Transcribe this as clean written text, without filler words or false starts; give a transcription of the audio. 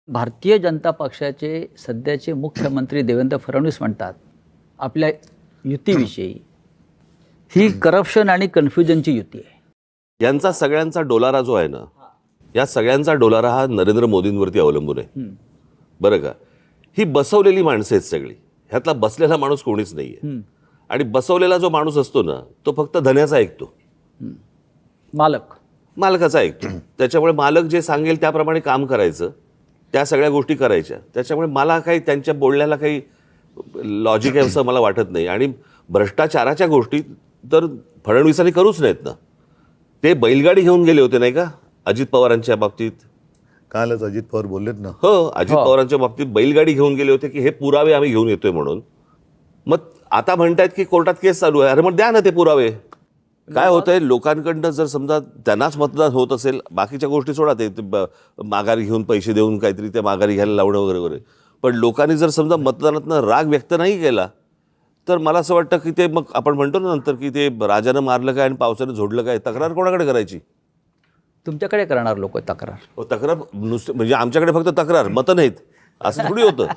भारतीय जनता पक्षाचे सध्याचे मुख्यमंत्री देवेंद्र फडणवीस म्हणतात आपल्या युतीविषयी ही करप्शन आणि कन्फ्युजनची युती आहे। यांचा सगळ्यांचा डोलारा जो आहे ना, या सगळ्यांचा डोलारा हा नरेंद्र मोदींवरती अवलंबून आहे। बरं का, ही बसवलेली माणसं आहेत सगळी, ह्यातला बसलेला माणूस कोणीच नाहीये। आणि बसवलेला जो माणूस असतो ना, तो फक्त धन्याचा ऐकतो, मालकाचा ऐकतो। त्याच्यामुळे मालक जे सांगेल त्याप्रमाणे काम करायचं, त्या सगळ्या गोष्टी करायच्या। त्याच्यामुळे मला काही त्यांच्या बोलण्याला काही लॉजिक आहे असं मला वाटत नाही। आणि भ्रष्टाचाराच्या गोष्टी तर फडणवीसांनी करूच नाहीत ना। ते बैलगाडी घेऊन गेले होते नाही का अजित पवारांच्या बाबतीत, कालच अजित पवार बोललेत ना। हो, अजित पवारांच्या बाबतीत बैलगाडी घेऊन गेले होते की हे पुरावे आम्ही घेऊन येतोय म्हणून। मग आता म्हणतायत की कोर्टात केस चालू आहे। अरे मग द्या ना ते पुरावे। काय होतंय, लोकांकडनं जर समजा त्यांनाच मतदान होत असेल, बाकीच्या गोष्टी सोडा, ते माघारी घेऊन पैसे देऊन काहीतरी ते माघारी घ्यायला लावणं वगैरे वगैरे, पण लोकांनी जर समजा मतदानातनं राग व्यक्त नाही केला तर मला असं वाटतं की ते मग आपण म्हणतो ना नंतर की ते राजानं मारलं काय आणि पावसानं झोडलं काय, तक्रार कोणाकडे करायची? तुमच्याकडे करणार लोक तक्रार? तक्रार नुसतं म्हणजे आमच्याकडे फक्त तक्रार, मतं नाहीत असं थोडी होतं।